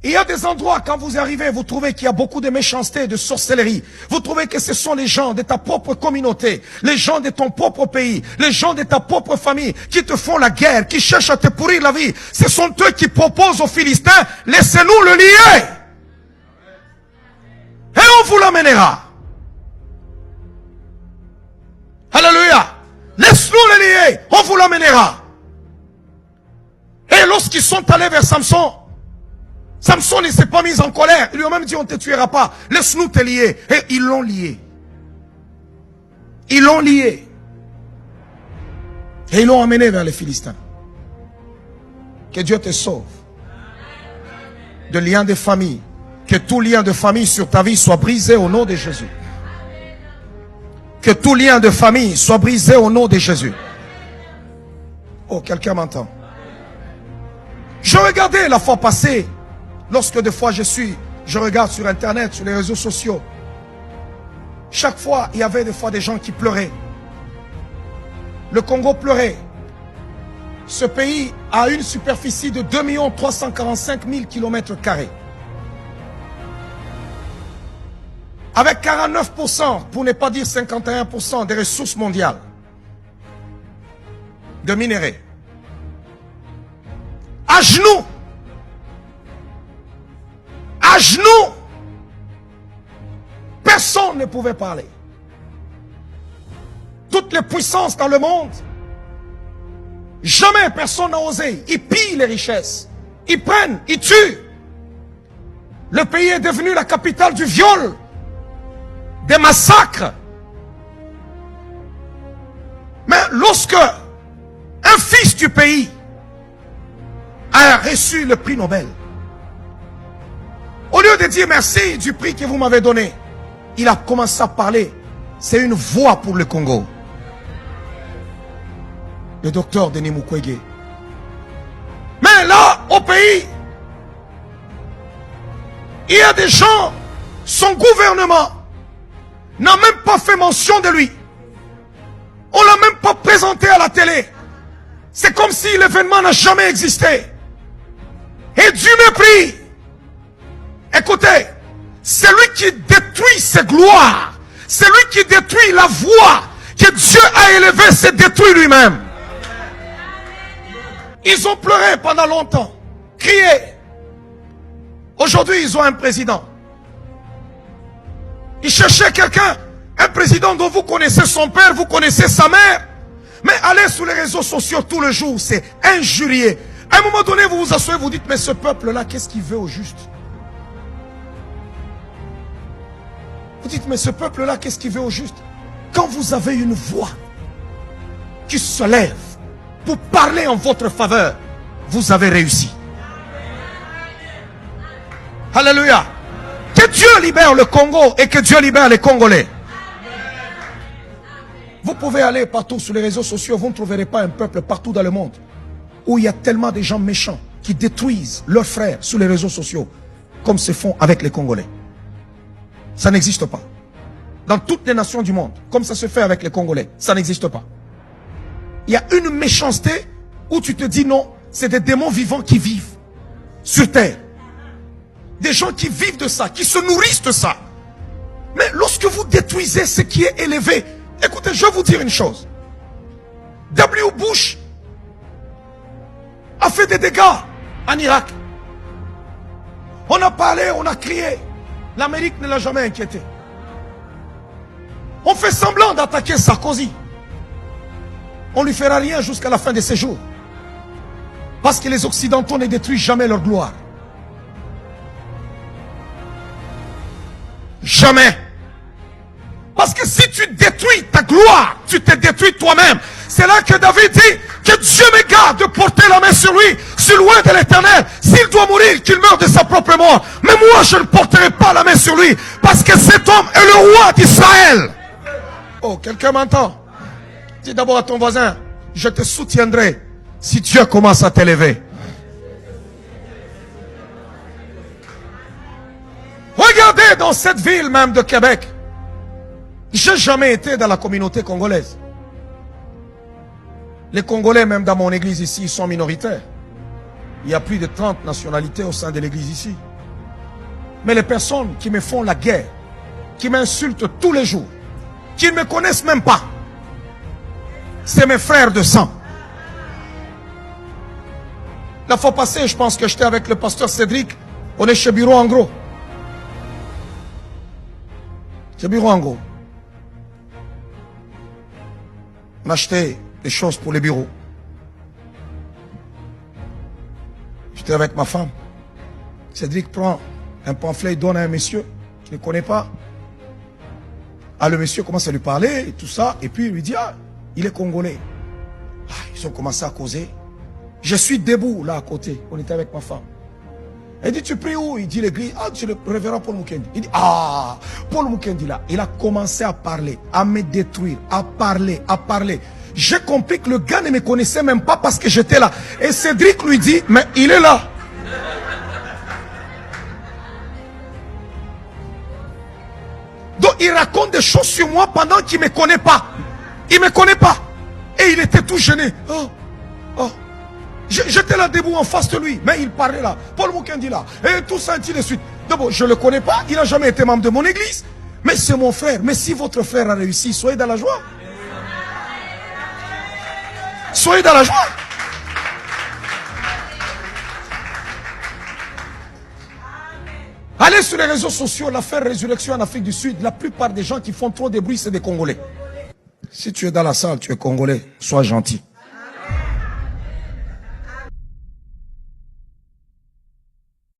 Il y a des endroits, quand vous arrivez, vous trouvez qu'il y a beaucoup de méchanceté, de sorcellerie. Vous trouvez que ce sont les gens de ta propre communauté, les gens de ton propre pays, les gens de ta propre famille qui te font la guerre, qui cherchent à te pourrir la vie. Ce sont eux qui proposent aux Philistins, laissez-nous le lier. Et on vous l'amènera. Alléluia. Laisse-nous le lier, on vous l'amènera. Et lorsqu'ils sont allés vers Samson, Samson ne s'est pas mis en colère. Il lui a même dit, on ne te tuera pas. Laisse-nous te lier. Et ils l'ont lié. Ils l'ont lié. Et ils l'ont emmené vers les Philistins. Que Dieu te sauve. De liens de famille. Que tout lien de famille sur ta vie soit brisé au nom de Jésus. Que tout lien de famille soit brisé au nom de Jésus. Oh, quelqu'un m'entend. Je regardais la fois passée, lorsque des fois je regarde sur internet, sur les réseaux sociaux. Chaque fois, il y avait des fois des gens qui pleuraient. Le Congo pleurait. Ce pays a une superficie de 2 345 000 km². Avec 49%, pour ne pas dire 51% des ressources mondiales de minerais. À genoux. À genoux. Personne ne pouvait parler. Toutes les puissances dans le monde, jamais personne n'a osé. Ils pillent les richesses. Ils prennent, ils tuent. Le pays est devenu la capitale du viol, des massacres. Mais lorsque un fils du pays a reçu le prix Nobel, au lieu de dire merci du prix que vous m'avez donné, il a commencé à parler. C'est une voix pour le Congo. Le docteur Denis Mukwege. Mais là, au pays, il y a des gens, son gouvernement n'a même pas fait mention de lui. On ne l'a même pas présenté à la télé. C'est comme si l'événement n'a jamais existé. Et du mépris. Écoutez, celui qui détruit ses gloires, celui qui détruit la voix que Dieu a élevée, se détruit lui-même. Ils ont pleuré pendant longtemps, crié. Aujourd'hui, ils ont un président. Ils cherchaient quelqu'un, un président dont vous connaissez son père, vous connaissez sa mère. Mais allez sur les réseaux sociaux tout le jour, c'est injurié. À un moment donné, vous vous asseyez, vous dites, mais ce peuple-là, qu'est-ce qu'il veut au juste? Vous dites, mais ce peuple-là, qu'est-ce qu'il veut au juste? Quand vous avez une voix qui se lève pour parler en votre faveur, vous avez réussi. Alléluia. Que Dieu libère le Congo et que Dieu libère les Congolais. Vous pouvez aller partout sur les réseaux sociaux, vous ne trouverez pas un peuple partout dans le monde où il y a tellement de gens méchants qui détruisent leurs frères sur les réseaux sociaux comme se font avec les Congolais. Ça n'existe pas. Dans toutes les nations du monde, comme ça se fait avec les Congolais, ça n'existe pas. Il y a une méchanceté où tu te dis non, c'est des démons vivants qui vivent sur terre. Des gens qui vivent de ça, qui se nourrissent de ça. Mais lorsque vous détruisez ce qui est élevé, écoutez, je vais vous dire une chose. W. Bush a fait des dégâts en Irak. On a parlé, on a crié. L'Amérique ne l'a jamais inquiété. On fait semblant d'attaquer Sarkozy. On ne lui fera rien jusqu'à la fin de ses jours. Parce que les Occidentaux ne détruisent jamais leur gloire. Jamais. Parce que si tu détruis ta gloire, tu te détruis toi-même. C'est là que David dit que Dieu me garde de porter la main sur lui, sur loin de l'Éternel. S'il doit mourir, qu'il meure de sa propre mort. Mais moi, je ne porterai pas la main sur lui, parce que cet homme est le roi d'Israël. Oh, quelqu'un m'entend? Dis d'abord à ton voisin, je te soutiendrai si Dieu commence à t'élever. Regardez dans cette ville même de Québec. J'ai jamais été dans la communauté congolaise. Les Congolais, même dans mon église ici, ils sont minoritaires. Il y a plus de 30 nationalités au sein de l'église ici. Mais les personnes qui me font la guerre, qui m'insultent tous les jours, qui ne me connaissent même pas, c'est mes frères de sang. La fois passée, je pense que j'étais avec le pasteur Cédric. On est chez Bureau en gros. Chez Bureau en gros. On a acheté des choses pour les bureaux. J'étais avec ma femme. Cédric prend un pamphlet, il donne à un monsieur qui ne connaît pas. Ah, le monsieur commence à lui parler et tout ça. Et puis il lui dit, ah, il est congolais. Ah, ils ont commencé à causer. Je suis debout là à côté. On était avec ma femme. Elle dit, tu pries où? Il dit l'église. Ah, c'est le révérend Paul Mukendi. Il dit, ah, Paul Mukendi là. Il a commencé à parler, à me détruire, à parler, à parler. J'ai compris que le gars ne me connaissait même pas parce que j'étais là. Et Cédric lui dit, mais il est là. Donc il raconte des choses sur moi pendant qu'il ne me connaît pas. Il ne me connaît pas. Et il était tout gêné. Oh, oh. J'étais là debout en face de lui. Mais il parlait là. Paul Mukendi là. Et tout ça, ainsi de suite. D'abord, je ne le connais pas. Il n'a jamais été membre de mon église. Mais c'est mon frère. Mais si votre frère a réussi, soyez dans la joie. Soyez dans la joie. Allez sur les réseaux sociaux, l'affaire Résurrection en Afrique du Sud. La plupart des gens qui font trop de bruit, c'est des Congolais. Si tu es dans la salle, tu es Congolais, sois gentil.